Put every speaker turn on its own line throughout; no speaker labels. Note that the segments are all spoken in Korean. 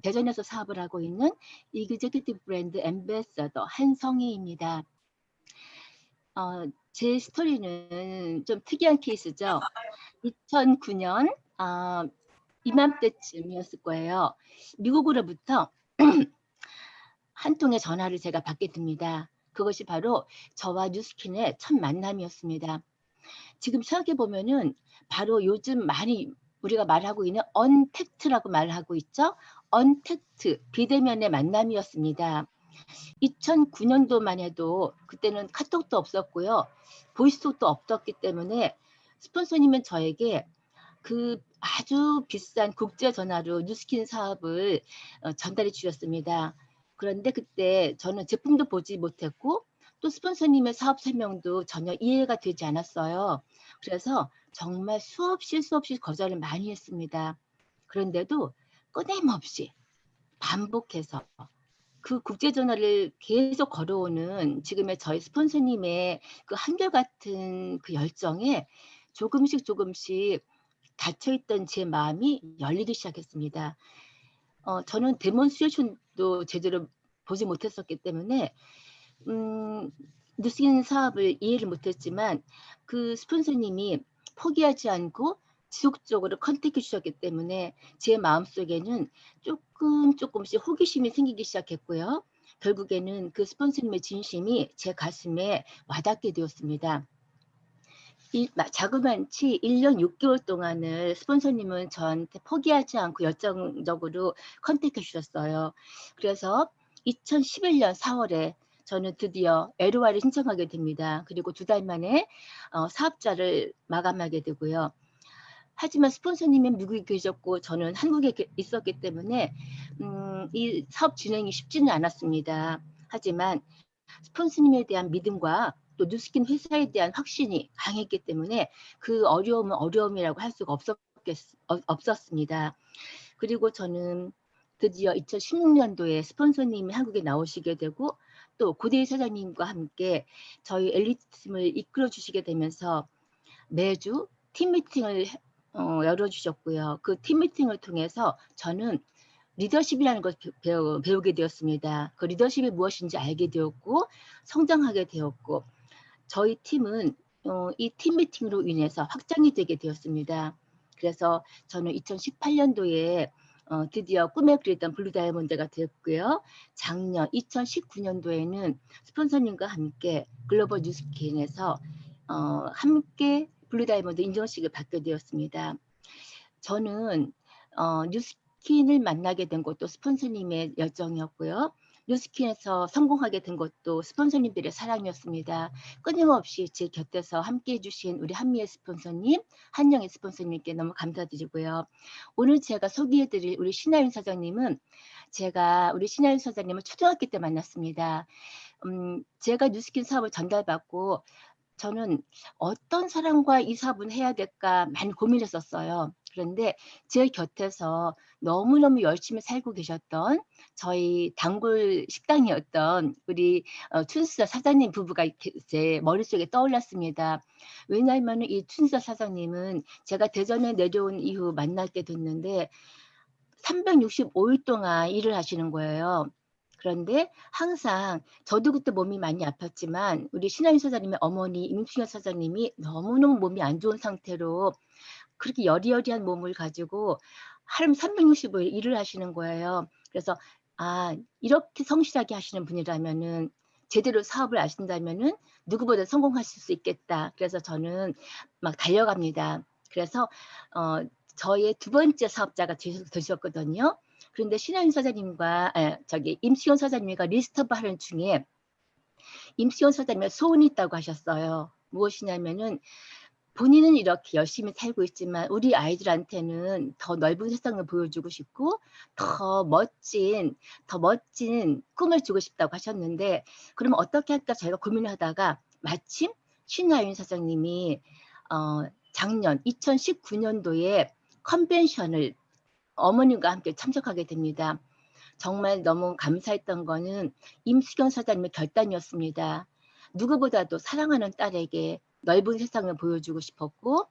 대전에서 사업을 하고 있는 이그제큐티브 브랜드 앰베서더 한성희입니다. 제 스토리는 좀 특이한 케이스죠. 2009년 이맘때쯤이었을 거예요. 미국으로부터 한 통의 전화를 제가 받게 됩니다. 그것이 바로 저와 뉴스킨의 첫 만남이었습니다. 지금 생각해 보면은 바로 요즘 많이 우리가 말하고 있는 언택트라고 말하고 있죠. 언택트 비대면의 만남이었습니다. 2009년도만 해도 그때는 카톡도 없었고요. 보이스톡도 없었기 때문에 스폰서님은 저에게 그 아주 비싼 국제 전화로 뉴스킨 사업을 전달해 주셨습니다. 그런데 그때 저는 제품도 보지 못했고 또 스폰서님의 사업 설명도 전혀 이해가 되지 않았어요. 그래서 정말 수없이 거절을 많이 했습니다. 그런데도 끊임없이 반복해서 그 국제 전화를 계속 걸어오는 지금의 저희 스폰서님의 그 한결같은 그 열정에 조금씩 닫혀있던 제 마음이 열리기 시작했습니다. 저는 데몬스트레이션도 제대로 보지 못했었기 때문에 뉴스킨 사업을 이해를 못했지만 그 스폰서님이 포기하지 않고 지속적으로 컨택해 주셨기 때문에 제 마음속에는 조금씩 호기심이 생기기 시작했고요. 결국에는 그 스폰서님의 진심이 제 가슴에 와닿게 되었습니다. 이 자그만치 1년 6개월 동안을 스폰서님은 저한테 포기하지 않고 열정적으로 컨택해 주셨어요. 그래서 2011년 4월에 저는 드디어 LOI를 신청하게 됩니다. 그리고 2달 만에 사업자를 마감하게 되고요. 하지만 스폰서님은 미국에 계셨고 저는 한국에 있었기 때문에 이 사업 진행이 쉽지는 않았습니다. 하지만 스폰서님에 대한 믿음과 또 뉴스킨 회사에 대한 확신이 강했기 때문에 그 어려움은 어려움이라고 할 수가 없었습니다. 그리고 저는 드디어 2016년도에 스폰서님이 한국에 나오시게 되고 또 고대희 사장님과 함께 저희 엘리트팀을 이끌어 주시게 되면서 매주 팀 미팅을 열어주셨고요. 그 팀 미팅을 통해서 저는 리더십이라는 걸 배우게 되었습니다. 그 리더십이 무엇인지 알게 되었고 성장하게 되었고 저희 팀은 이 팀 미팅으로 인해서 확장이 되게 되었습니다. 그래서 저는 2018년도에 드디어 꿈에 그리던 블루 다이아몬드가 되었고요. 작년 2019년도에는 스폰서님과 함께 글로벌 뉴스킨에서 함께 블루 다이아몬드 인정식을 받게 되었습니다. 저는 뉴스킨을 만나게 된 것도 스폰서님의 열정이었고요. 뉴스킨에서 성공하게 된 것도 스폰서님들의 사랑이었습니다. 끊임없이 제 곁에서 함께해 주신 우리 한미애 스폰서님, 한영애 스폰서님께 너무 감사드리고요. 오늘 제가 소개해드릴 우리 신하윤 사장님은 제가 우리 신하윤 사장님을 초등학교 때 만났습니다. 제가 뉴스킨 사업을 전달받고 저는 어떤 사람과 이 사업을 해야 될까 많이 고민했었어요. 그런데 제 곁에서 너무너무 열심히 살고 계셨던 저희 단골 식당이었던 우리 춘수자 사장님 부부가 제 머릿속에 떠올랐습니다. 왜냐하면 이 춘수자 사장님은 제가 대전에 내려온 이후 만나게 됐는데 365일 동안 일을 하시는 거예요. 그런데 항상 저도 그때 몸이 많이 아팠지만 우리 신하윤 사장님의 어머니 임충현 사장님이 너무너무 몸이 안 좋은 상태로 그렇게 여리여리한 몸을 가지고 하루 365일 일을 하시는 거예요. 그래서 이렇게 성실하게 하시는 분이라면은 제대로 사업을 아신다면은 누구보다 성공하실 수 있겠다. 그래서 저는 막 달려갑니다. 그래서 저의 두 번째 사업자가 되셨거든요. 그런데 신하윤 사장님과 임수현 사장님과 리스트업 하는 중에 임수현 사장님의 소원이 있다고 하셨어요. 무엇이냐면은 본인은 이렇게 열심히 살고 있지만 우리 아이들한테는 더 넓은 세상을 보여주고 싶고 더 멋진 꿈을 주고 싶다고 하셨는데 그러면 어떻게 할까 저희가 고민을 하다가 마침 신하윤 사장님이 작년 2019년도에 컨벤션을 어머님과 함께 참석하게 됩니다. 정말 너무 감사했던 거는 임수경 사장님의 결단이었습니다. 누구보다도 사랑하는 딸에게 넓은 세상을 보여주고 싶었고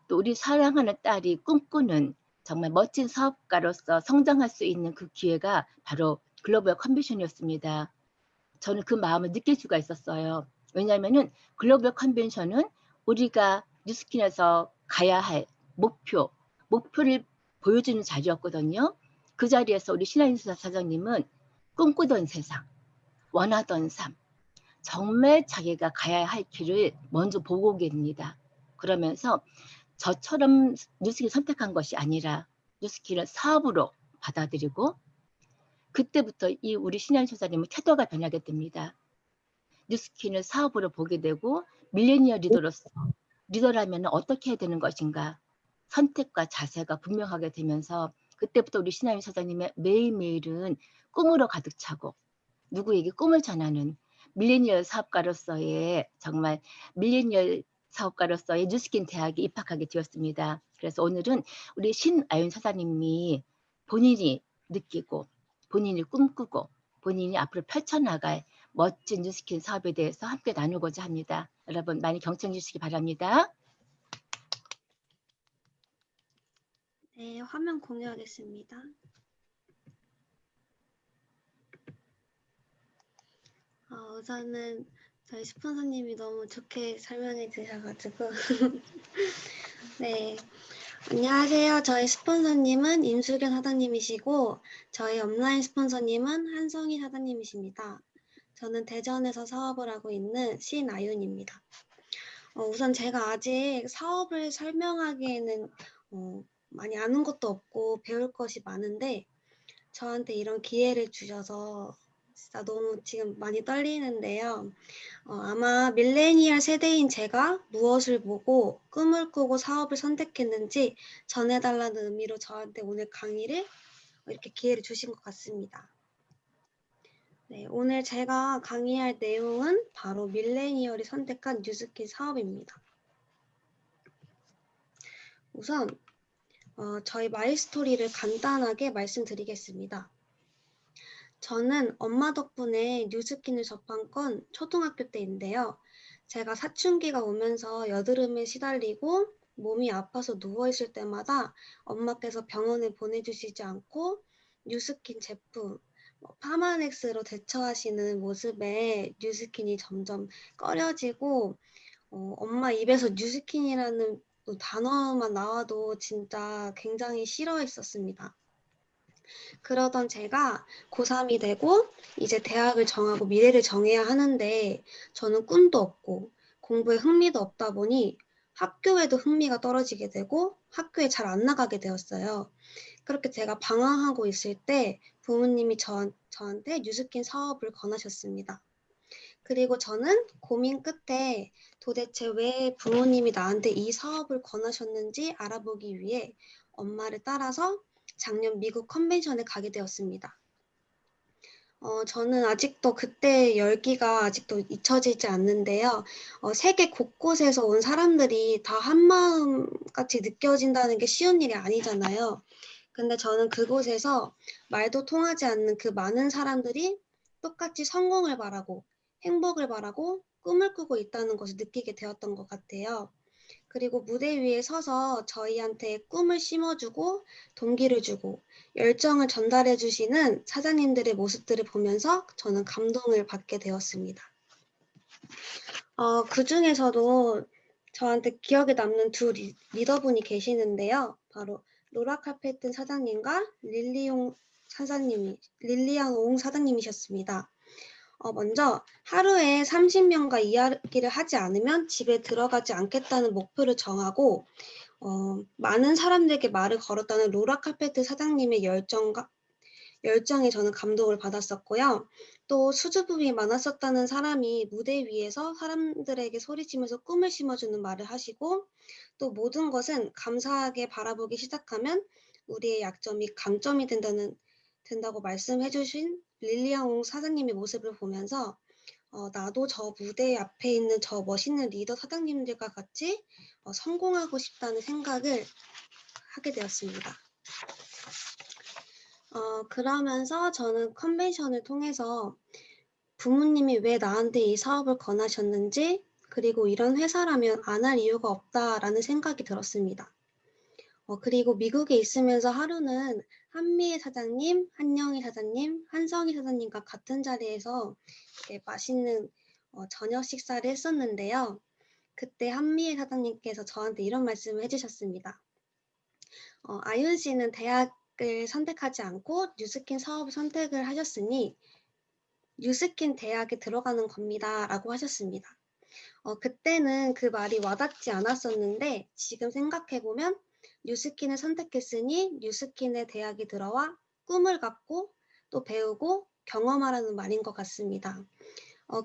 또 우리 사랑하는 딸이 꿈꾸는 정말 멋진 사업가로서 성장할 수 있는 그 기회가 바로 글로벌 컨벤션이었습니다. 저는 그 마음을 느낄 수가 있었어요. 왜냐하면은 글로벌 컨벤션은 우리가 뉴스킨에서 가야 할 목표를 보여주는 자리였거든요. 그 자리에서 우리 신하인 사장님은 꿈꾸던 세상, 원하던 삶, 정말 자기가 가야 할 길을 먼저 보고 오게 됩니다. 그러면서 저처럼 뉴스킨을 선택한 것이 아니라 뉴스킨을 사업으로 받아들이고, 그때부터 이 우리 신하인 소장님은 태도가 변하게 됩니다. 뉴스킨을 사업으로 보게 되고, 밀레니얼 리더라면 어떻게 해야 되는 것인가, 선택과 자세가 분명하게 되면서 그때부터 우리 신하인 사장님의 매일매일은 꿈으로 가득 차고, 누구에게 꿈을 전하는 밀레니얼 사업가로서의, 정말 밀레니얼 사업가로서의 뉴스킨 대학에 입학하게 되었습니다. 그래서 오늘은 우리 신아윤 사장님이 본인이 느끼고, 본인이 꿈꾸고, 본인이 앞으로 펼쳐나갈 멋진 뉴스킨 사업에 대해서 함께 나누고자 합니다. 여러분 많이 경청해 주시기 바랍니다.
네, 화면 공유하겠습니다. 우선은 저희 스폰서님이 너무 좋게 설명해 주셔가지고 네, 안녕하세요. 저희 스폰서님은 임수견 사장님이시고 저희 업라인 스폰서님은 한성희 사장님이십니다. 저는 대전에서 사업을 하고 있는 신아윤입니다. 우선 제가 아직 사업을 설명하기에는 많이 아는 것도 없고 배울 것이 많은데 저한테 이런 기회를 주셔서 진짜 너무 지금 많이 떨리는데요. 아마 밀레니얼 세대인 제가 무엇을 보고 꿈을 꾸고 사업을 선택했는지 전해달라는 의미로 저한테 오늘 강의를 이렇게 기회를 주신 것 같습니다. 네, 오늘 제가 강의할 내용은 바로 밀레니얼이 선택한 뉴스킨 사업입니다. 우선 저희 마이스토리를 간단하게 말씀드리겠습니다. 저는 엄마 덕분에 뉴스킨을 접한 건 초등학교 때인데요. 제가 사춘기가 오면서 여드름에 시달리고 몸이 아파서 누워있을 때마다 엄마께서 병원에 보내주시지 않고 뉴스킨 제품, 파마넥스로 대처하시는 모습에 뉴스킨이 점점 꺼려지고 엄마 입에서 뉴스킨이라는 단어만 나와도 진짜 굉장히 싫어했었습니다. 그러던 제가 고3이 되고 이제 대학을 정하고 미래를 정해야 하는데 저는 꿈도 없고 공부에 흥미도 없다 보니 학교에도 흥미가 떨어지게 되고 학교에 잘 안 나가게 되었어요. 그렇게 제가 방황하고 있을 때 부모님이 저한테 뉴스킨 사업을 권하셨습니다. 그리고 저는 고민 끝에 도대체 왜 부모님이 나한테 이 사업을 권하셨는지 알아보기 위해 엄마를 따라서 작년 미국 컨벤션에 가게 되었습니다. 저는 아직도 그때 열기가 아직도 잊혀지지 않는데요. 세계 곳곳에서 온 사람들이 다 한마음 같이 느껴진다는 게 쉬운 일이 아니잖아요. 근데 저는 그곳에서 말도 통하지 않는 그 많은 사람들이 똑같이 성공을 바라고 행복을 바라고 꿈을 꾸고 있다는 것을 느끼게 되었던 것 같아요. 그리고 무대 위에 서서 저희한테 꿈을 심어주고 동기를 주고 열정을 전달해 주시는 사장님들의 모습들을 보면서 저는 감동을 받게 되었습니다. 그 중에서도 저한테 기억에 남는 두 리더분이 계시는데요. 바로 로라 카페튼 사장님과 릴리안 옹 사장님이셨습니다. 먼저 하루에 30명과 이야기를 하지 않으면 집에 들어가지 않겠다는 목표를 정하고 많은 사람들에게 말을 걸었다는 로라 카페트 사장님의 열정에 저는 감동을 받았었고요. 또 수줍음이 많았었다는 사람이 무대 위에서 사람들에게 소리치면서 꿈을 심어주는 말을 하시고 또 모든 것은 감사하게 바라보기 시작하면 우리의 약점이 강점이 된다고 말씀해 주신 릴리안 옹 사장님의 모습을 보면서 나도 저 무대 앞에 있는 저 멋있는 리더 사장님들과 같이 성공하고 싶다는 생각을 하게 되었습니다. 그러면서 저는 컨벤션을 통해서 부모님이 왜 나한테 이 사업을 권하셨는지 그리고 이런 회사라면 안 할 이유가 없다라는 생각이 들었습니다. 그리고 미국에 있으면서 하루는 한미애 사장님, 한영희 사장님, 한성희 사장님과 같은 자리에서 이렇게 맛있는 저녁 식사를 했었는데요. 그때 한미애 사장님께서 저한테 이런 말씀을 해주셨습니다. 아이윤 씨는 대학을 선택하지 않고 뉴스킨 사업을 선택을 하셨으니 뉴스킨 대학에 들어가는 겁니다. 라고 하셨습니다. 그때는 그 말이 와닿지 않았었는데 지금 생각해보면 뉴스킨을 선택했으니 뉴스킨의 대학에 들어와 꿈을 갖고 또 배우고 경험하라는 말인 것 같습니다.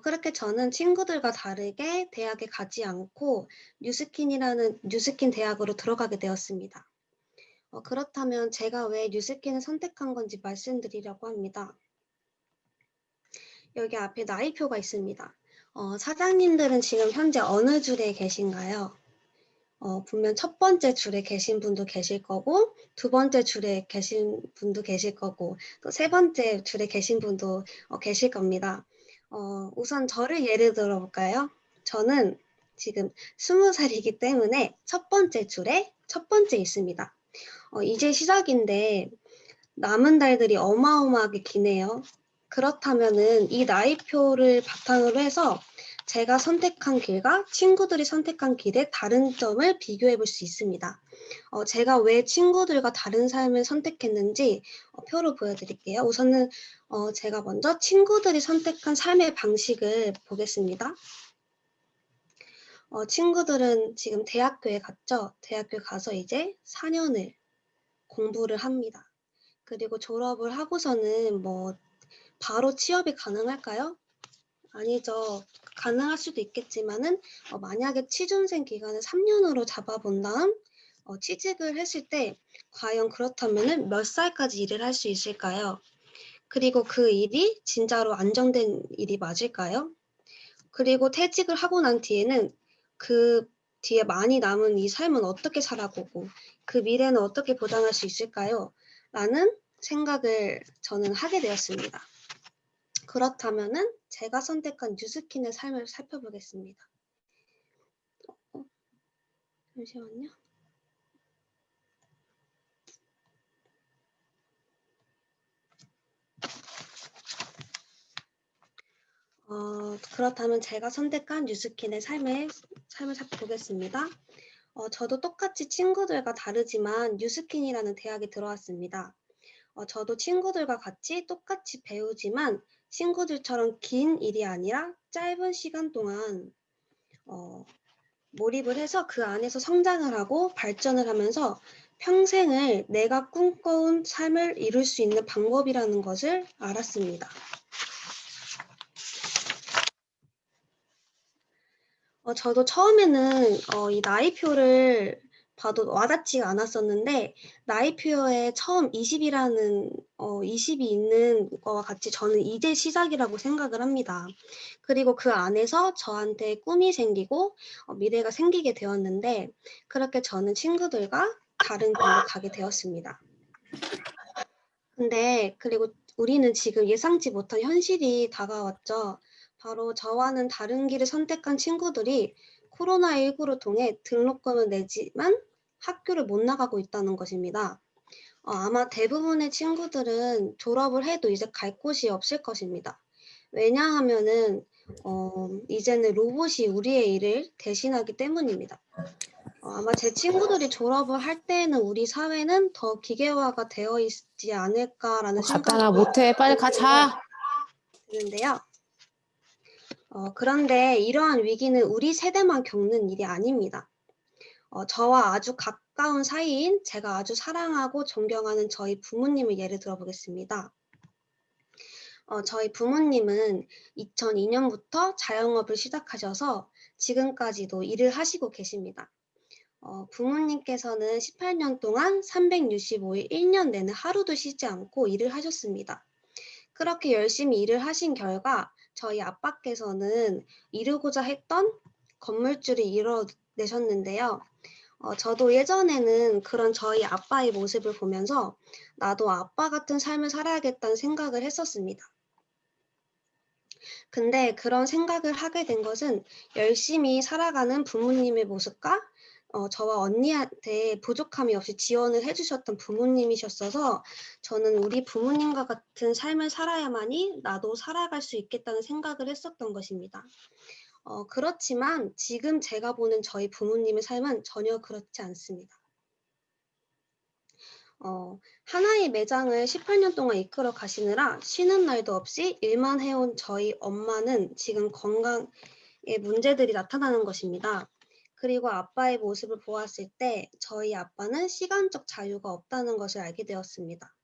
그렇게 저는 친구들과 다르게 대학에 가지 않고 뉴스킨 대학으로 들어가게 되었습니다. 그렇다면 제가 왜 뉴스킨을 선택한 건지 말씀드리려고 합니다. 여기 앞에 나이표가 있습니다. 사장님들은 지금 현재 어느 줄에 계신가요? 분명 첫 번째 줄에 계신 분도 계실 거고, 두 번째 줄에 계신 분도 계실 거고, 또 세 번째 줄에 계신 분도 계실 겁니다. 우선 저를 예를 들어 볼까요? 저는 지금 20살이기 때문에 첫 번째 줄에 첫 번째 있습니다. 이제 시작인데 남은 달들이 어마어마하게 기네요. 그렇다면은 이 나이표를 바탕으로 해서 제가 선택한 길과 친구들이 선택한 길의 다른 점을 비교해 볼 수 있습니다. 제가 왜 친구들과 다른 삶을 선택했는지 표로 보여드릴게요. 우선은 제가 먼저 친구들이 선택한 삶의 방식을 보겠습니다. 친구들은 지금 대학교에 갔죠. 대학교에 가서 이제 4년을 공부를 합니다. 그리고 졸업을 하고서는 뭐 바로 취업이 가능할까요? 아니죠. 가능할 수도 있겠지만은 만약에 취준생 기간을 3년으로 잡아본 다음 취직을 했을 때 과연 그렇다면은 몇 살까지 일을 할 수 있을까요? 그리고 그 일이 진짜로 안정된 일이 맞을까요? 그리고 퇴직을 하고 난 뒤에는 그 뒤에 많이 남은 이 삶은 어떻게 살아보고 그 미래는 어떻게 보장할 수 있을까요? 라는 생각을 저는 하게 되었습니다. 그렇다면은 제가 선택한 뉴스킨의 삶을 살펴보겠습니다. 잠시만요. 그렇다면 제가 선택한 뉴스킨의 삶을 살펴보겠습니다. 저도 똑같이 친구들과 다르지만 뉴스킨이라는 대학에 들어왔습니다. 저도 친구들과 같이 똑같이 배우지만 친구들처럼 긴 일이 아니라 짧은 시간 동안 몰입을 해서 그 안에서 성장을 하고 발전을 하면서 평생을 내가 꿈꿔온 삶을 이룰 수 있는 방법이라는 것을 알았습니다. 저도 처음에는 이 나이표를 봐도 와닿지가 않았었는데 나이표에 처음 20이라는 20이 있는 거와 같이 저는 이제 시작이라고 생각을 합니다. 그리고 그 안에서 저한테 꿈이 생기고 미래가 생기게 되었는데 그렇게 저는 친구들과 다른 길로 가게 되었습니다. 근데 그리고 우리는 지금 예상치 못한 현실이 다가왔죠. 바로 저와는 다른 길을 선택한 친구들이 코로나19로 통해 등록금을 내지만 학교를 못 나가고 있다는 것입니다. 아마 대부분의 친구들은 졸업을 해도 이제 갈 곳이 없을 것입니다. 왜냐하면은 이제는 로봇이 우리의 일을 대신하기 때문입니다. 아마 제 친구들이 졸업을 할 때에는 우리 사회는 더 기계화가 되어 있지 않을까라는
갖다
생각이
놔 못해 빨리 가자.
드는데요. 그런데 이러한 위기는 우리 세대만 겪는 일이 아닙니다. 저와 아주 가까운 사이인 제가 아주 사랑하고 존경하는 저희 부모님을 예를 들어보겠습니다. 저희 부모님은 2002년부터 자영업을 시작하셔서 지금까지도 일을 하시고 계십니다. 부모님께서는 18년 동안 365일 1년 내내 하루도 쉬지 않고 일을 하셨습니다. 그렇게 열심히 일을 하신 결과 저희 아빠께서는 이루고자 했던 건물주를 이뤄내셨는데요. 저도 예전에는 그런 저희 아빠의 모습을 보면서 나도 아빠 같은 삶을 살아야겠다는 생각을 했었습니다. 근데 그런 생각을 하게 된 것은 열심히 살아가는 부모님의 모습과 저와 언니한테 부족함이 없이 지원을 해 주셨던 부모님이셨어서 저는 '우리 부모님과 같은 삶을 살아야만이 나도 살아갈 수 있겠다.'는 생각을 했었던 것입니다. 그렇지만 지금 제가 보는 저희 부모님의 삶은 전혀 그렇지 않습니다. 하나의 매장을 18년 동안 이끌어 가시느라 쉬는 날도 없이 일만 해온 저희 엄마는 지금 건강에 문제들이 나타나는 것입니다. 그리고 아빠의 모습을 보았을 때 저희 아빠는 시간적 자유가 없다는 것을 알게 되었습니다.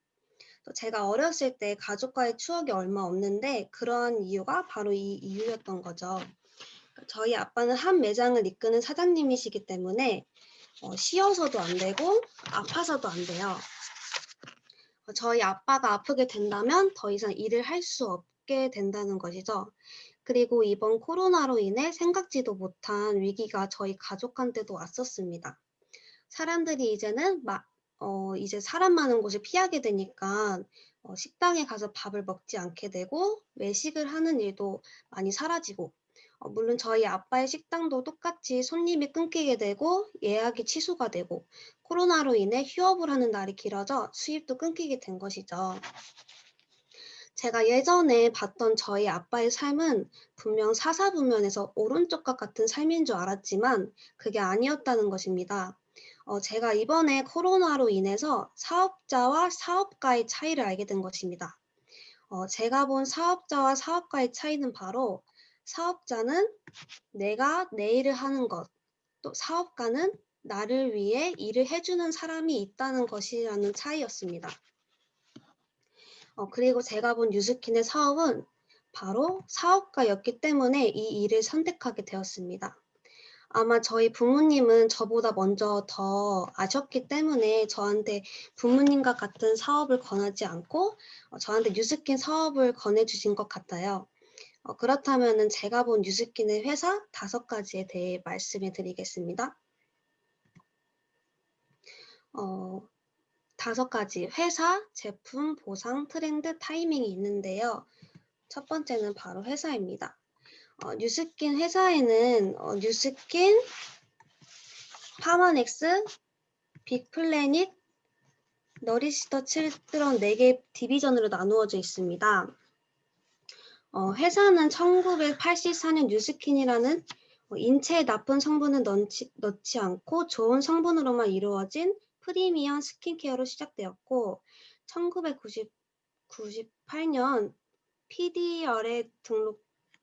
또 제가 어렸을 때 가족과의 추억이 얼마 없는데 그러한 이유가 바로 이 이유였던 거죠. 저희 아빠는 한 매장을 이끄는 사장님이시기 때문에 쉬어서도 안 되고 아파서도 안 돼요. 저희 아빠가 아프게 된다면 더 이상 일을 할 수 없게 된다는 것이죠. 그리고 이번 코로나로 인해 생각지도 못한 위기가 저희 가족한테도 왔었습니다. 사람들이 이제 사람 많은 곳을 피하게 되니까 식당에 가서 밥을 먹지 않게 되고 외식을 하는 일도 많이 사라지고 물론 저희 아빠의 식당도 똑같이 손님이 끊기게 되고 예약이 취소가 되고 코로나로 인해 휴업을 하는 날이 길어져 수입도 끊기게 된 것이죠. 제가 예전에 봤던 저희 아빠의 삶은 분명 사사분면에서 오른쪽과 같은 삶인 줄 알았지만 그게 아니었다는 것입니다. 제가 이번에 코로나로 인해서 사업자와 사업가의 차이를 알게 된 것입니다. 제가 본 사업자와 사업가의 차이는 바로 사업자는 내가 내 일을 하는 것, 또 사업가는 나를 위해 일을 해주는 사람이 있다는 것이라는 차이였습니다. 그리고 제가 본 뉴스킨의 사업은 바로 사업가였기 때문에 이 일을 선택하게 되었습니다. 아마 저희 부모님은 저보다 먼저 더 아셨기 때문에 저한테 부모님과 같은 사업을 권하지 않고 저한테 뉴스킨 사업을 권해주신 것 같아요. 그렇다면 제가 본 뉴스킨의 회사 5가지에 대해 말씀해 드리겠습니다. 5가지 회사, 제품, 보상, 트렌드, 타이밍이 있는데요. 첫 번째는 바로 회사입니다. 뉴스킨 회사에는 뉴스킨, 파마넥스, 빅플래닛, 너리시 더 칠드런 4개 디비전으로 나누어져 있습니다. 회사는 1984년 뉴스킨이라는 인체에 나쁜 성분은 넣지 않고 좋은 성분으로만 이루어진 프리미엄 스킨케어로 시작되었고 1998년 PDR에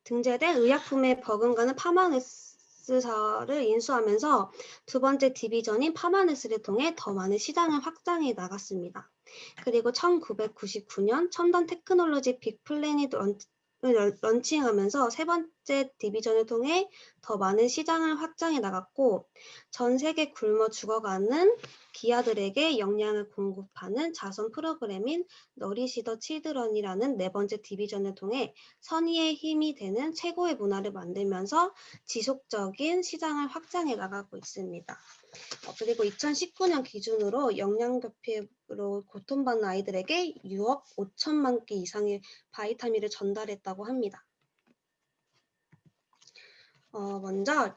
등재된 의약품에 버금가는 파마넥스사를 인수하면서 두 번째 디비전인 파마넥스를 통해 더 많은 시장을 확장해 나갔습니다. 그리고 1999년 첨단 테크놀로지 빅플래닛 런칭하면서 세 번째 디비전을 통해 더 많은 시장을 확장해 나갔고 전 세계 굶어 죽어가는 기아들에게 영양을 공급하는 자선 프로그램인 너리시 더 칠드런이라는 네 번째 디비전을 통해 선의의 힘이 되는 최고의 문화를 만들면서 지속적인 시장을 확장해 나가고 있습니다. 그리고 2019년 기준으로 영양결핍으로 고통받는 아이들에게 6억 5천만 끼 이상의 바이타민을 전달했다고 합니다. 먼저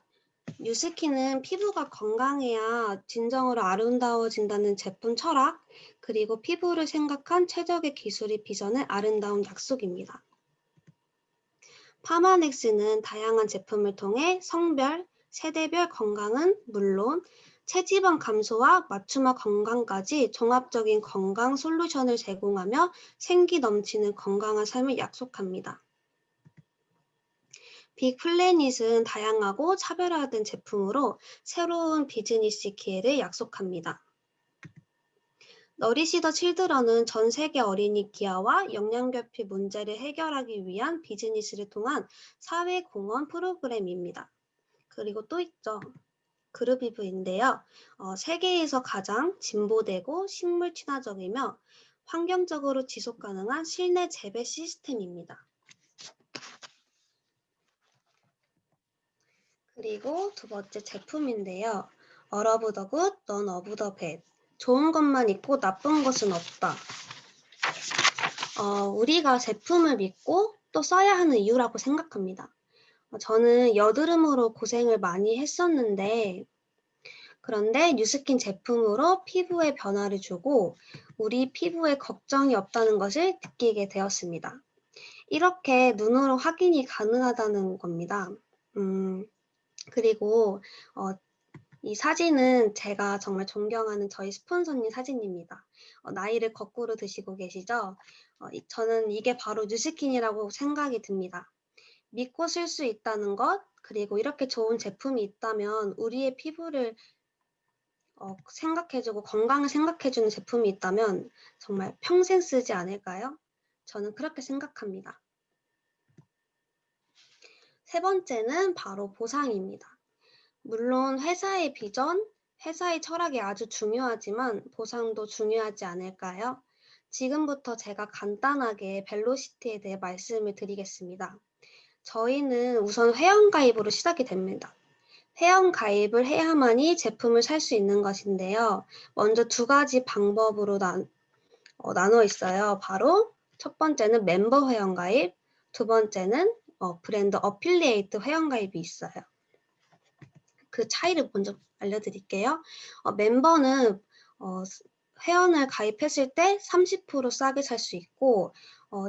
뉴스킨은 피부가 건강해야 진정으로 아름다워진다는 제품 철학, 그리고 피부를 생각한 최적의 기술이 빚어낸 아름다운 약속입니다. 파마넥스는 다양한 제품을 통해 성별, 세대별 건강은 물론 체지방 감소와 맞춤화 건강까지 종합적인 건강 솔루션을 제공하며 생기 넘치는 건강한 삶을 약속합니다. 빅플래닛은 다양하고 차별화된 제품으로 새로운 비즈니스 기회를 약속합니다. 너리시 더 칠드런은 전 세계 어린이 기아와 영양결핍 문제를 해결하기 위한 비즈니스를 통한 사회공헌 프로그램입니다. 그리고 또 있죠. 그루비브인데요. 세계에서 가장 진보되고 식물 친화적이며 환경적으로 지속 가능한 실내 재배 시스템입니다. 그리고 두 번째 제품인데요. All of the good, none of the bad. 좋은 것만 있고 나쁜 것은 없다. 우리가 제품을 믿고 또 써야 하는 이유라고 생각합니다. 저는 여드름으로 고생을 많이 했었는데 그런데 뉴스킨 제품으로 피부에 변화를 주고 우리 피부에 걱정이 없다는 것을 느끼게 되었습니다. 이렇게 눈으로 확인이 가능하다는 겁니다. 그리고 이 사진은 제가 정말 존경하는 저희 스폰서님 사진입니다. 나이를 거꾸로 드시고 계시죠? 저는 이게 바로 뉴스킨이라고 생각이 듭니다. 믿고 쓸 수 있다는 것, 그리고 이렇게 좋은 제품이 있다면 우리의 피부를 생각해주고 건강을 생각해주는 제품이 있다면 정말 평생 쓰지 않을까요? 저는 그렇게 생각합니다. 세 번째는 바로 보상입니다. 물론 회사의 비전, 회사의 철학이 아주 중요하지만 보상도 중요하지 않을까요? 지금부터 제가 간단하게 벨로시티에 대해 말씀을 드리겠습니다. 저희는 우선 회원가입으로 시작이 됩니다. 회원가입을 해야만이 제품을 살 수 있는 것인데요. 먼저 두 가지 방법으로 나눠 있어요. 바로 첫 번째는 멤버 회원가입, 두 번째는 브랜드 어필리에이트 회원가입이 있어요. 그 차이를 먼저 알려드릴게요. 멤버는 회원을 가입했을 때 30% 싸게 살 수 있고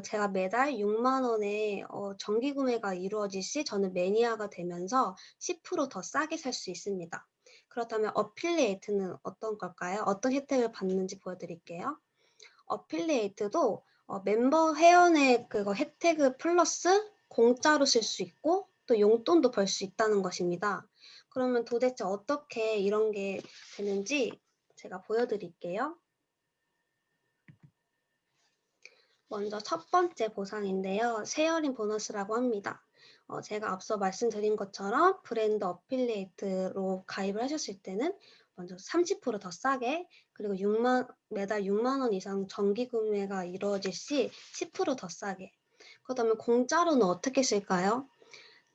제가 매달 6만 원의 정기 구매가 이루어질 시 저는 매니아가 되면서 10% 더 싸게 살 수 있습니다. 그렇다면 어필리에이트는 어떤 걸까요? 어떤 혜택을 받는지 보여드릴게요. 어필리에이트도 멤버 회원의 그거 혜택을 플러스 공짜로 쓸 수 있고 또 용돈도 벌 수 있다는 것입니다. 그러면 도대체 어떻게 이런 게 되는지 제가 보여드릴게요. 먼저 첫 번째 보상인데요. 쉐어링 보너스라고 합니다. 제가 앞서 말씀드린 것처럼 브랜드 어필리에이트로 가입을 하셨을 때는 먼저 30%더 싸게, 그리고 매달 6만 원 이상 정기 구매가 이루어질 시 10%더 싸게. 그렇다면 공짜로는 어떻게 쓸까요?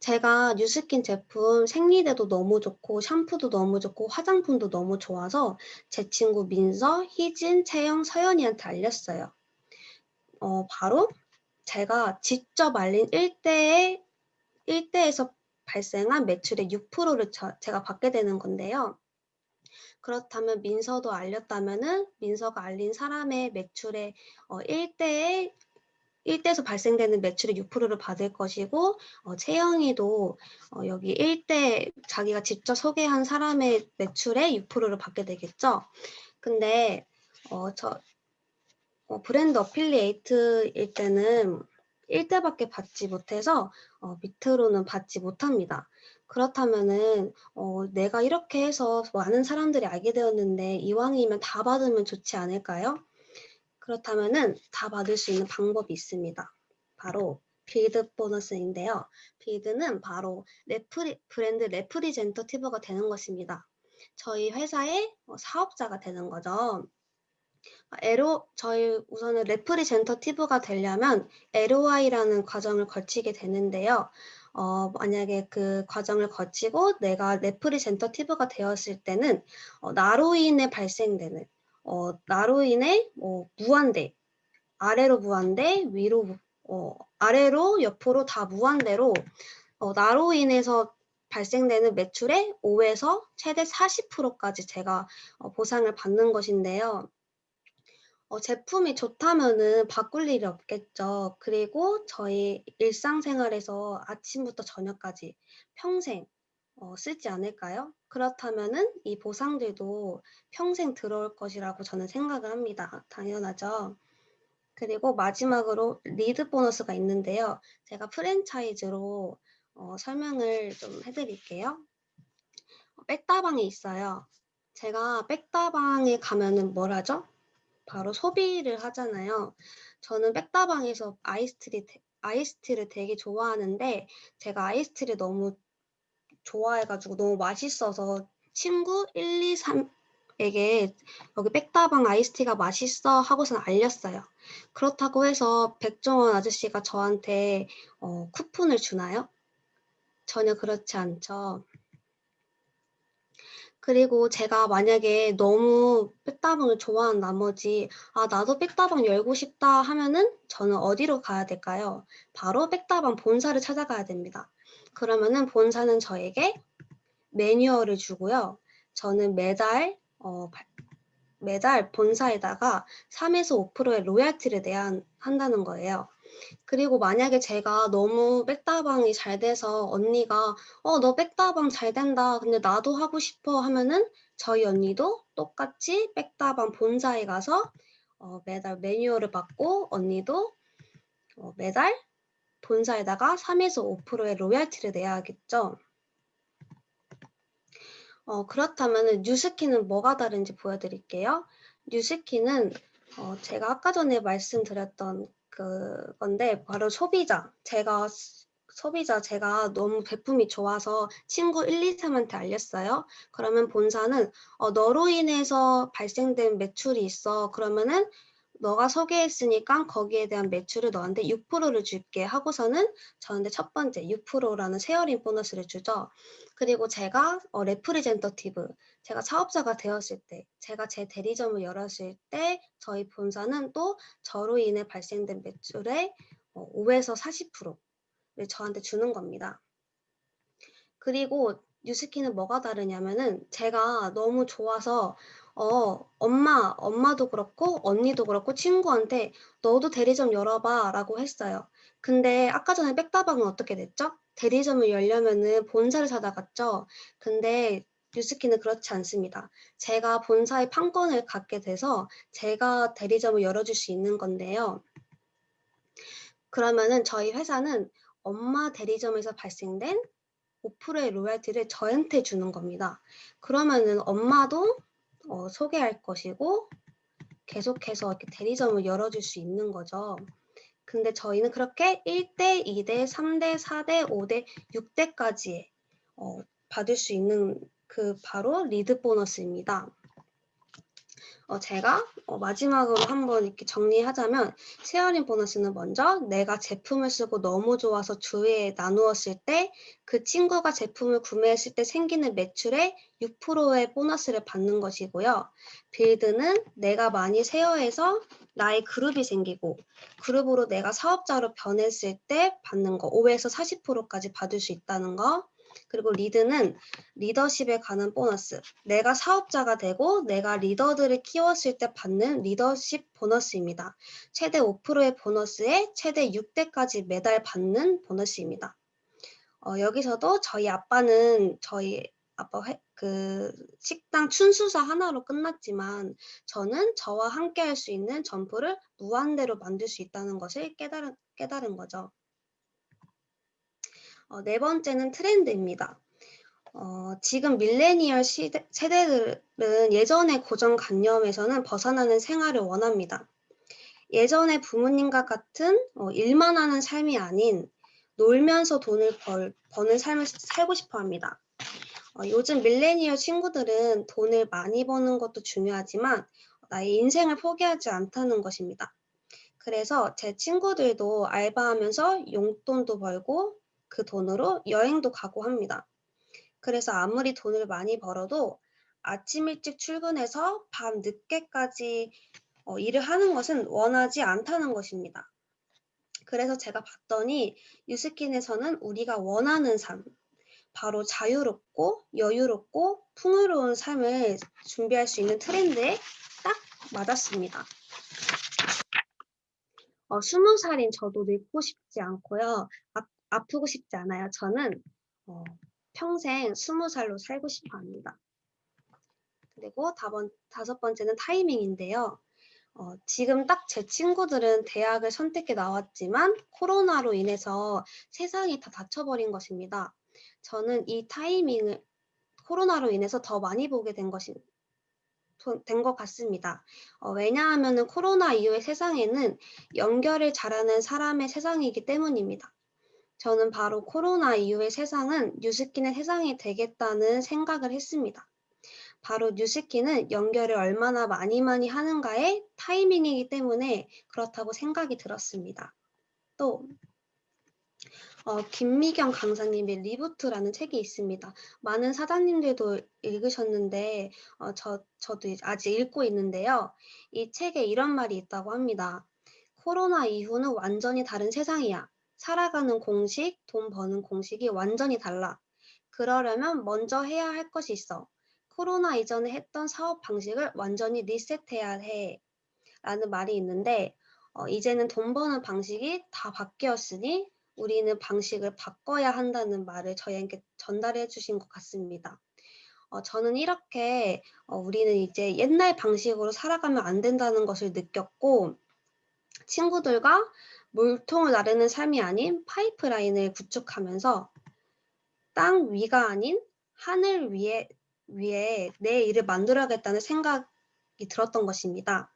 제가 뉴스킨 제품 생리대도 너무 좋고 샴푸도 너무 좋고 화장품도 너무 좋아서 제 친구 민서, 희진, 채영, 서연이한테 알렸어요. 바로 제가 직접 알린 1대에서 발생한 매출의 6%를 제가 받게 되는 건데요. 그렇다면 민서도 알렸다면은 민서가 알린 사람의 매출의 1대에서 발생되는 매출의 6%를 받을 것이고 채영이도 여기 1대 자기가 직접 소개한 사람의 매출의 6%를 받게 되겠죠. 근데 브랜드 어필리에이트일 때는 1대밖에 받지 못해서 밑으로는 받지 못합니다. 그렇다면은 내가 이렇게 해서 많은 사람들이 알게 되었는데 이왕이면 다 받으면 좋지 않을까요? 그렇다면은 다 받을 수 있는 방법이 있습니다. 바로 빌드 보너스인데요. 빌드는 바로 브랜드 레프리젠터티브가 되는 것입니다. 저희 회사의 사업자가 되는 거죠. 저희 우선은 레프리젠터티브가 되려면 LOI라는 과정을 거치게 되는데요. 만약에 그 과정을 거치고 내가 레프리젠터티브가 되었을 때는 나로 인해 발생되는 나로 인해 무한대, 아래로 무한대, 아래로 옆으로 다 무한대로 나로 인해서 발생되는 매출의 5에서 최대 40%까지 제가 보상을 받는 것인데요. 제품이 좋다면은 바꿀 일이 없겠죠. 그리고 저희 일상생활에서 아침부터 저녁까지 평생 쓰지 않을까요? 그렇다면은 이 보상들도 평생 들어올 것이라고 저는 생각을 합니다. 당연하죠. 그리고 마지막으로 리드 보너스가 있는데요. 제가 프랜차이즈로 설명을 좀 해드릴게요. 백다방이 있어요. 제가 백다방에 가면은 뭘 하죠? 바로 소비를 하잖아요. 저는 백다방에서 아이스티를 되게 좋아하는데 제가 아이스티를 너무 좋아해가지고 너무 맛있어서 친구 1, 2, 3에게 여기 백다방 아이스티가 맛있어 하고선 알렸어요. 그렇다고 해서 백종원 아저씨가 저한테 쿠폰을 주나요? 전혀 그렇지 않죠. 그리고 제가 만약에 너무 백다방을 좋아하는 나머지 나도 백다방 열고 싶다 하면은 저는 어디로 가야 될까요? 바로 백다방 본사를 찾아가야 됩니다. 그러면은 본사는 저에게 매뉴얼을 주고요. 저는 매달 본사에다가 3에서 5%의 로열티를 내야 한다는 거예요. 그리고 만약에 제가 너무 백다방이 잘 돼서 언니가 너 백다방 잘 된다. 근데 나도 하고 싶어 하면은 저희 언니도 똑같이 백다방 본사에 가서 매달 매뉴얼을 받고 언니도 매달 본사에다가 3에서 5%의 로열티를 내야 하겠죠. 그렇다면은 뉴스키는 뭐가 다른지 보여드릴게요. 뉴스키는 제가 아까 전에 말씀드렸던 그건데 바로 제가 너무 베품이 좋아서 친구 1, 2, 3한테 알렸어요. 그러면 본사는 너로 인해서 발생된 매출이 있어. 그러면은 너가 소개했으니까 거기에 대한 매출을 너한테 6%를 줄게 하고서는 저한테 첫 번째 6%라는 쉐어링 보너스를 주죠. 그리고 제가 레프리젠터티브, 제가 사업자가 되었을 때, 제가 제 대리점을 열었을 때 저희 본사는 또 저로 인해 발생된 매출의 5에서 40%를 저한테 주는 겁니다. 그리고 뉴스키는 뭐가 다르냐면은 제가 너무 좋아서 엄마도 그렇고 언니도 그렇고 친구한테 너도 대리점 열어봐 라고 했어요. 근데 아까 전에 백다방은 어떻게 됐죠? 대리점을 열려면은 본사를 찾아갔죠. 근데 뉴스키는 그렇지 않습니다. 제가 본사의 판권을 갖게 돼서 제가 대리점을 열어줄 수 있는 건데요. 그러면은 저희 회사는 엄마 대리점에서 발생된 5%의 로열티를 저한테 주는 겁니다. 그러면은 엄마도 소개할 것이고 계속해서 이렇게 대리점을 열어줄 수 있는 거죠. 근데 저희는 그렇게 1대, 2대, 3대, 4대, 5대, 6대까지 받을 수 있는 그 바로 리드 보너스입니다. 제가 마지막으로 한번 이렇게 정리하자면 쉐어링 보너스는 먼저 내가 제품을 쓰고 너무 좋아서 주위에 나누었을 때 그 친구가 제품을 구매했을 때 생기는 매출의 6%의 보너스를 받는 것이고요. 빌드는 내가 많이 쉐어해서 나의 그룹이 생기고 그룹으로 내가 사업자로 변했을 때 받는 거 5에서 40%까지 받을 수 있다는 거. 그리고 리드는 리더십에 관한 보너스. 내가 사업자가 되고 내가 리더들을 키웠을 때 받는 리더십 보너스입니다. 최대 5%의 보너스에 최대 6대까지 매달 받는 보너스입니다. 여기서도 저희 아빠 그 식당 춘수사 하나로 끝났지만 저는 저와 함께 할 수 있는 점포를 무한대로 만들 수 있다는 것을 깨달은 거죠. 네 번째는 트렌드입니다. 지금 밀레니얼 세대들은 예전의 고정관념에서는 벗어나는 생활을 원합니다. 예전의 부모님과 같은 일만 하는 삶이 아닌 놀면서 돈을 버는 삶을 살고 싶어 합니다. 요즘 밀레니얼 친구들은 돈을 많이 버는 것도 중요하지만 나의 인생을 포기하지 않다는 것입니다. 그래서 제 친구들도 알바하면서 용돈도 벌고 그 돈으로 여행도 가고 합니다. 그래서 아무리 돈을 많이 벌어도 아침 일찍 출근해서 밤 늦게까지 일을 하는 것은 원하지 않다는 것입니다. 그래서 제가 봤더니 뉴스킨에서는 우리가 원하는 삶, 바로 자유롭고 여유롭고 풍요로운 삶을 준비할 수 있는 트렌드에 딱 맞았습니다. 20살인 저도 늙고 싶지 않고요. 아프고 싶지 않아요. 저는 평생 20살로 살고 싶어 합니다. 그리고 다섯 번째는 타이밍인데요. 지금 딱 제 친구들은 대학을 선택해 나왔지만 코로나로 인해서 세상이 다 닫혀버린 것입니다. 저는 이 타이밍을 코로나로 인해서 더 많이 보게 된 것 같습니다. 왜냐하면 코로나 이후의 세상에는 연결을 잘하는 사람의 세상이기 때문입니다. 저는 바로 코로나 이후의 세상은 뉴스킨의 세상이 되겠다는 생각을 했습니다. 바로 뉴스킨은 연결을 얼마나 많이 하는가의 타이밍이기 때문에 그렇다고 생각이 들었습니다. 또 김미경 강사님의 리부트라는 책이 있습니다. 많은 사장님들도 읽으셨는데 저도 아직 읽고 있는데요. 이 책에 이런 말이 있다고 합니다. 코로나 이후는 완전히 다른 세상이야. 살아가는 공식, 돈 버는 공식이 완전히 달라. 그러려면 먼저 해야 할 것이 있어. 코로나 이전에 했던 사업 방식을 완전히 리셋해야 해 라는 말이 있는데 이제는 돈 버는 방식이 다 바뀌었으니 우리는 방식을 바꿔야 한다는 말을 저희에게 전달해 주신 것 같습니다. 저는 이렇게 우리는 이제 옛날 방식으로 살아가면 안 된다는 것을 느꼈고 친구들과 물통을 나르는 삶이 아닌 파이프라인을 구축하면서 땅 위가 아닌 하늘 위에 내 일을 만들어야겠다는 생각이 들었던 것입니다.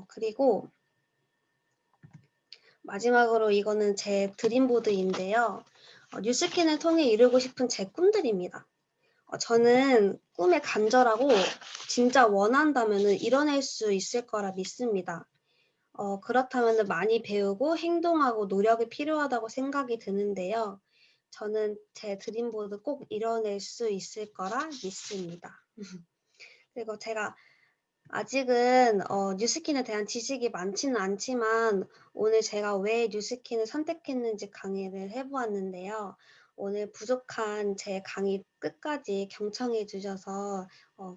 그리고 마지막으로 이거는 제 드림보드인데요. 뉴스킨을 통해 이루고 싶은 제 꿈들입니다. 저는 꿈에 간절하고 진짜 원한다면 이뤄낼 수 있을 거라 믿습니다. 그렇다면 많이 배우고 행동하고 노력이 필요하다고 생각이 드는데요. 저는 제 드림보드 꼭 이뤄낼 수 있을 거라 믿습니다. 그리고 제가 아직은 뉴스킨에 대한 지식이 많지는 않지만 오늘 제가 왜 뉴스킨을 선택했는지 강의를 해보았는데요. 오늘 부족한 제 강의 끝까지 경청해 주셔서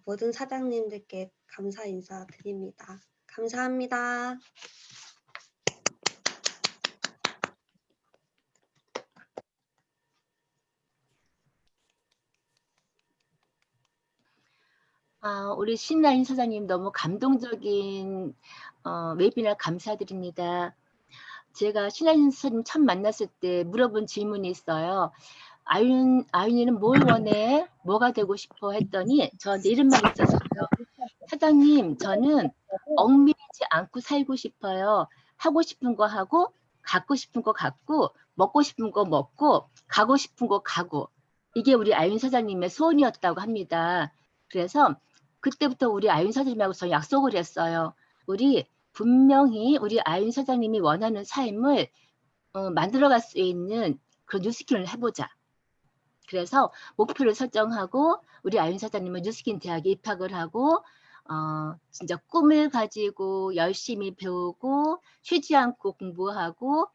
모든 사장님들께 감사 인사드립니다. 감사합니다.
우리 신나인 사장님 너무 감동적인 웨비나 감사드립니다. 제가 신나인 사장님 처음 만났을 때 물어본 질문이 있어요. 아윤이는 뭘 원해? 뭐가 되고 싶어? 했더니 저한테 이런 말이 있었어요. 사장님, 저는 얽매이지 않고 살고 싶어요. 하고 싶은 거 하고, 갖고 싶은 거 갖고, 먹고 싶은 거 먹고, 가고 싶은 거 가고. 이게 우리 아윤 사장님의 소원이었다고 합니다. 그래서 그때부터 우리 아윤 사장님하고 저 약속을 했어요. 우리 분명히 우리 아윤 사장님이 원하는 삶을 만들어갈 수 있는 그런 뉴스킨을 해보자. 그래서 목표를 설정하고 우리 아윤 사장님은 뉴스킨 대학에 입학을 하고 진짜 꿈을 가지고 열심히 배우고 쉬지 않고 공부하고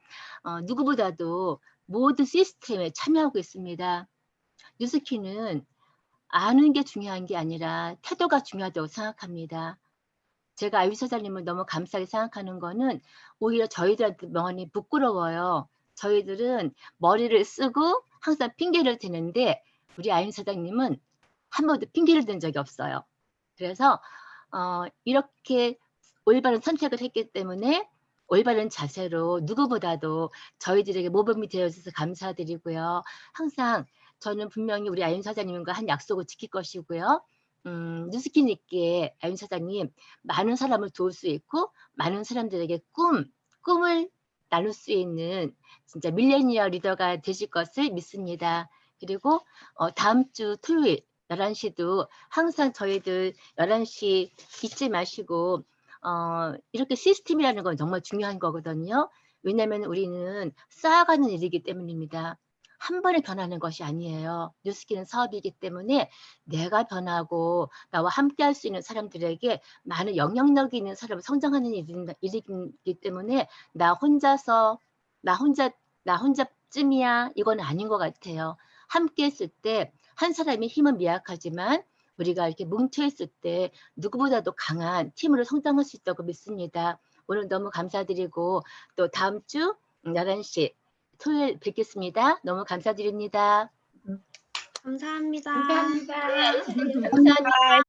누구보다도 모든 시스템에 참여하고 있습니다. 뉴스킨은 아는 게 중요한 게 아니라 태도가 중요하다고 생각합니다. 제가 아윤 사장님을 너무 감사하게 생각하는 거는 오히려 저희들한테 많이 부끄러워요. 저희들은 머리를 쓰고 항상 핑계를 대는데 우리 아윤 사장님은 한 번도 핑계를 댄 적이 없어요. 그래서 이렇게 올바른 선택을 했기 때문에 올바른 자세로 누구보다도 저희들에게 모범이 되어줘서 감사드리고요. 항상 저는 분명히 우리 아윤 사장님과 한 약속을 지킬 것이고요. 뉴스킨 있게 아윤 사장님 많은 사람을 도울 수 있고 많은 사람들에게 꿈을 나눌 수 있는 진짜 밀레니얼 리더가 되실 것을 믿습니다. 그리고 다음 주 토요일 11시도 항상 저희들 11시 잊지 마시고 이렇게 시스템이라는 건 정말 중요한 거거든요. 왜냐하면 우리는 쌓아가는 일이기 때문입니다. 한 번에 변하는 것이 아니에요. 뉴스킨은 사업이기 때문에 내가 변하고 나와 함께 할 수 있는 사람들에게 많은 영향력이 있는 사람을 성장하는 일이기 때문에 나 혼자쯤이야 이건 아닌 것 같아요. 함께 했을 때 한 사람의 힘은 미약하지만 우리가 이렇게 뭉쳐있을 때 누구보다도 강한 팀으로 성장할 수 있다고 믿습니다. 오늘 너무 감사드리고 또 다음 주 11시 토요일 뵙겠습니다. 너무 감사드립니다.
감사합니다.
감사합니다.
감사합니다.